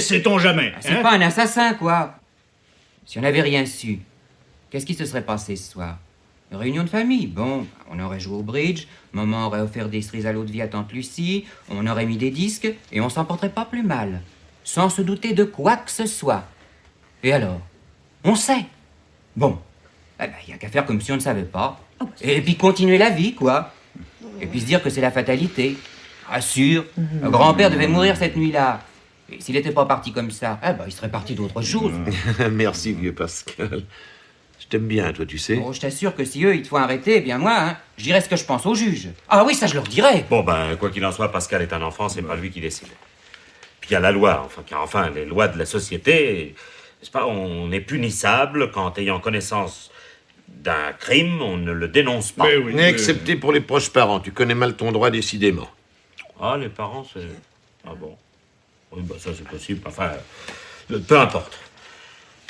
Sait-on jamais, Ah, c'est pas un assassin, quoi. Si on n'avait rien su, qu'est-ce qui se serait passé ce soir? Une réunion de famille. Bon, on aurait joué au bridge, maman aurait offert des cerises à l'eau de vie à tante Lucie, on aurait mis des disques et on s'en porterait pas plus mal. Sans se douter de quoi que ce soit. Et alors? On sait. Bon. Eh ben, y a qu'à faire comme si on ne savait pas. Et puis continuer la vie, quoi. Et puis se dire que c'est la fatalité. Ah, sûr. Le grand-père devait mourir cette nuit-là. Et s'il n'était pas parti comme ça, eh ben, il serait parti d'autre chose. Merci, vieux Pascal. Je t'aime bien, toi, tu sais. Oh, je t'assure que si eux, ils te font arrêter, eh bien moi, hein, je dirais ce que je pense au juge. Ah oui, ça je leur dirais. Bon, ben, quoi qu'il en soit, Pascal est un enfant, c'est pas lui qui décide. Puis il y a la loi, car les lois de la société, n'est-ce pas, on est punissable quand, ayant connaissance d'un crime, on ne le dénonce pas. Mais oui, Excepté pour les proches parents. Tu connais mal ton droit, décidément. Ah, les parents, c'est... Ah bon. Oui, bah ça, c'est possible. Enfin, peu importe.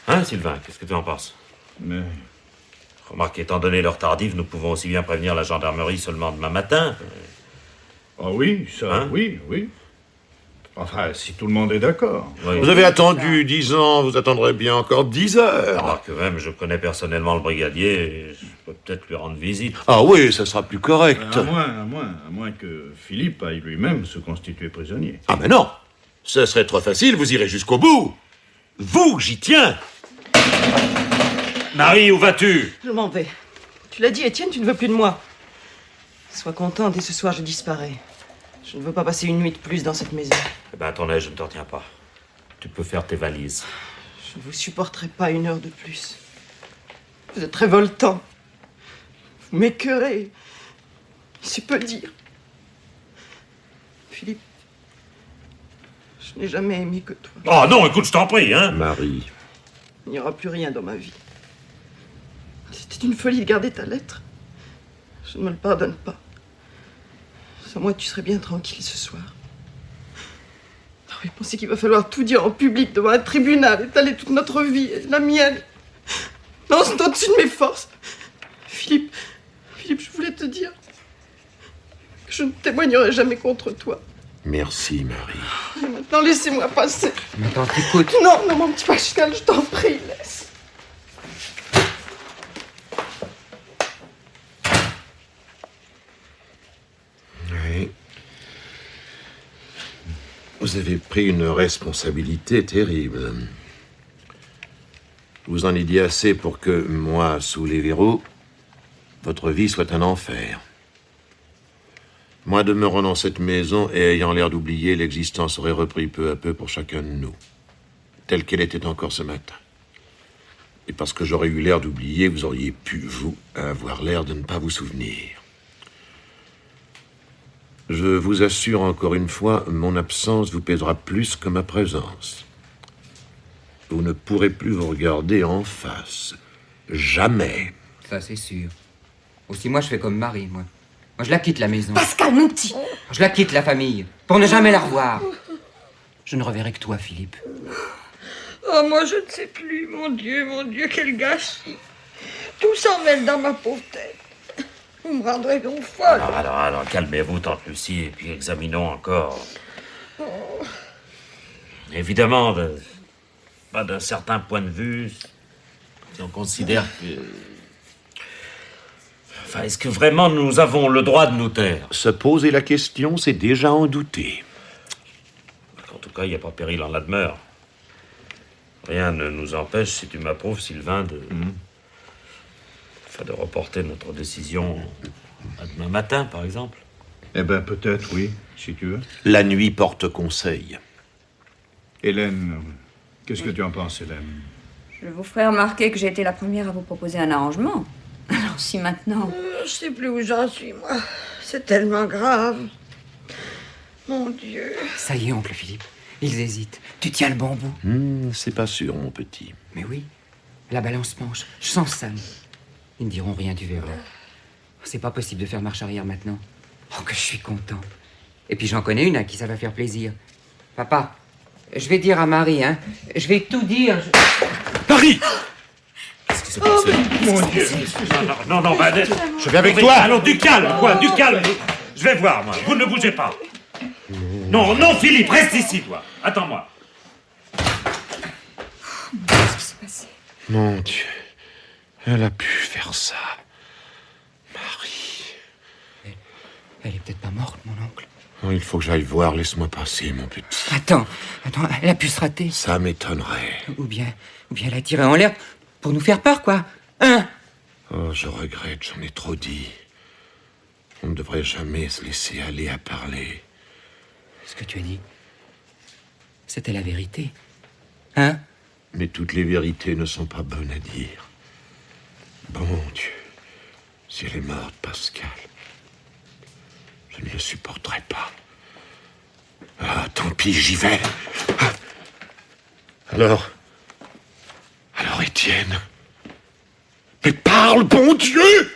Hein, Sylvain, qu'est-ce que tu en penses? Mais... Remarque, étant donné l'heure tardive, nous pouvons aussi bien prévenir la gendarmerie seulement demain matin. Ah oui, ça, Hein? oui. Enfin, si tout le monde est d'accord. Oui. Vous avez attendu 10 ans, vous attendrez bien encore 10 heures. Alors que même, je connais personnellement le brigadier, et je peux peut-être lui rendre visite. Ah oui, ça sera plus correct. À moins que Philippe aille lui-même se constituer prisonnier. Ah mais non, ce serait trop facile, vous irez jusqu'au bout. Vous, j'y tiens. Marie, où vas-tu? Je m'en vais. Tu l'as dit, Étienne, tu ne veux plus de moi. Sois content, dès ce soir, je disparais. Je ne veux pas passer une nuit de plus dans cette maison. Eh ben, à ton âge, je ne te retiens pas. Tu peux faire tes valises. Je ne vous supporterai pas 1 heure de plus. Vous êtes révoltant. Vous m'écœurez. Il se peut dire. Philippe, je n'ai jamais aimé que toi. Oh non, écoute, je t'en prie, hein. Marie, Il n'y aura plus rien dans ma vie. C'était une folie de garder ta lettre. Je ne me le pardonne pas. Sans moi, tu serais bien tranquille ce soir. Je pensais qu'il va falloir tout dire en public devant un tribunal, étaler toute notre vie, et la mienne. Non, c'est au-dessus de mes forces. Philippe, je voulais te dire que je ne témoignerai jamais contre toi. merci Marie. Et maintenant, laissez-moi passer. Mais attends, t'écoutes. Non, mon petit Pascal, je t'en prie, laisse. Oui. Vous avez pris une responsabilité terrible. Vous en ai dit assez pour que, moi, sous les verrous, votre vie soit un enfer. Moi, demeurant dans cette maison et ayant l'air d'oublier, l'existence aurait repris peu à peu pour chacun de nous, telle qu'elle était encore ce matin. Et parce que j'aurais eu l'air d'oublier, vous auriez pu, vous, avoir l'air de ne pas vous souvenir. Je vous assure encore une fois, mon absence vous pèsera plus que ma présence. Vous ne pourrez plus vous regarder en face. Jamais. Ça, c'est sûr. Aussi, moi, je fais comme Marie, moi. Moi, je la quitte, la maison. Pascal, mon petit. Je la quitte, la famille, pour ne jamais la revoir. Je ne reverrai que toi, Philippe. Oh, moi, je ne sais plus. Mon Dieu, quel gâchis. Tout s'en mêle dans ma pauvre tête. Vous me rendrez donc folle. Alors, calmez-vous, tante Lucie, et puis examinons encore. Évidemment, pas d'un certain point de vue, si on considère que... Enfin, est-ce que vraiment nous avons le droit de nous taire? Se poser la question, c'est déjà en douter. En tout cas, il n'y a pas péril en la demeure. Rien ne nous empêche, si tu m'approuves, Sylvain, de reporter notre décision à demain matin, par exemple. Eh ben, peut-être, oui, si tu veux. La nuit porte conseil. Hélène, qu'est-ce que tu en penses, Hélène? Je vous ferai remarquer que j'ai été la première à vous proposer un arrangement. Alors si maintenant... Je sais plus où j'en suis, moi. C'est tellement grave. Mon Dieu. Ça y est, oncle Philippe. Ils hésitent. Tu tiens le bon bout. C'est pas sûr, mon petit. Mais oui. La balance penche. Je sens ça. Ils ne diront rien, tu verras. C'est pas possible de faire marche arrière maintenant. Oh, que je suis content. Et puis j'en connais une à qui ça va faire plaisir. Papa, je vais dire à Marie, hein. Je vais tout dire. Marie! Qu'est-ce qui s'est passé? Mon Dieu! Non, Je viens avec toi! Alors, du calme, quoi, du calme! Je vais voir, moi. Vous ne bougez pas. Non, Philippe, reste ici, toi. Attends-moi. Qu'est-ce qui s'est passé? Mon Dieu, elle a pu faire ça. Marie. Elle est peut-être pas morte, mon oncle. Oh, il faut que j'aille voir, laisse-moi passer, mon petit. Attends, elle a pu se rater. Ça m'étonnerait. Ou bien elle a tiré en l'air pour nous faire peur, quoi. Hein? Oh, je regrette, j'en ai trop dit. On ne devrait jamais se laisser aller à parler. Ce que tu as dit, c'était la vérité. Hein? Mais toutes les vérités ne sont pas bonnes à dire. Bon Dieu, si elle est morte, Pascal, je ne le supporterai pas. Ah, tant pis, j'y vais. Ah. Alors, Étienne. Mais parle, bon Dieu!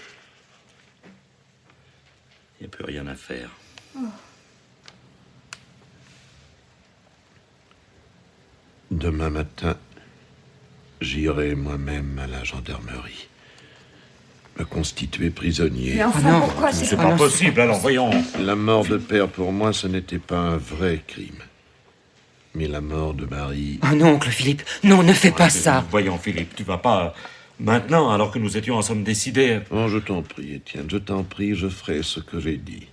Il n'y a plus rien à faire. Demain matin, j'irai moi-même à la gendarmerie. Me constituer prisonnier. Mais enfin, Ah non, pourquoi C'est c'est pas possible, alors voyons. La mort de père, pour moi, ce n'était pas un vrai crime. Mais la mort de Marie... Oh non, oncle Philippe, non, ne fais pas ça. Voyons, Philippe, tu vas pas... Maintenant, alors que nous étions en somme décidés... Oh, je t'en prie, Étienne, je t'en prie, je ferai ce que j'ai dit.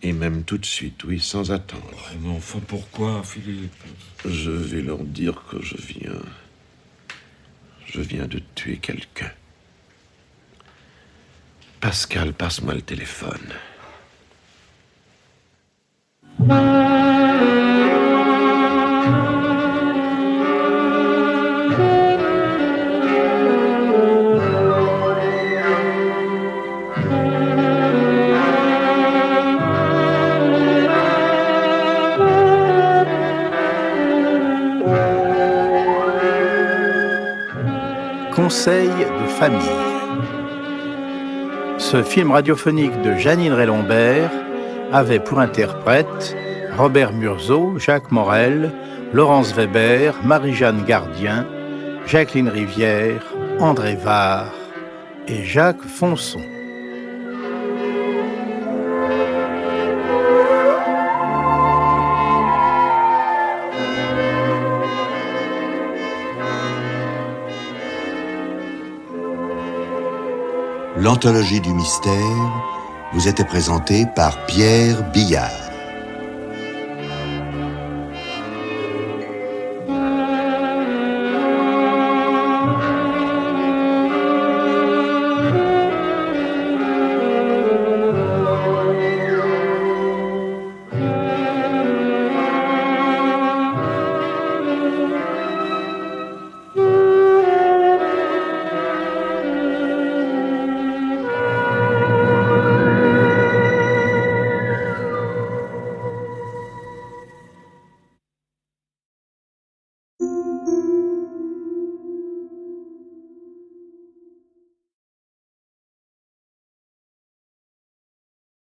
Et même tout de suite, oui, sans attendre. Oh, mais enfin, pourquoi, Philippe? Je vais leur dire que je viens de tuer quelqu'un. Pascal, passe-moi le téléphone. Conseil de famille. Ce film radiophonique de Jeannine Rey-Lombert avait pour interprètes Robert Murzeau, Jacques Morel, Laurence Weber, Marie-Jeanne Gardien, Jacqueline Rivière, André Var et Jacques Fonson. L'anthologie du mystère vous était présentée par Pierre Billard.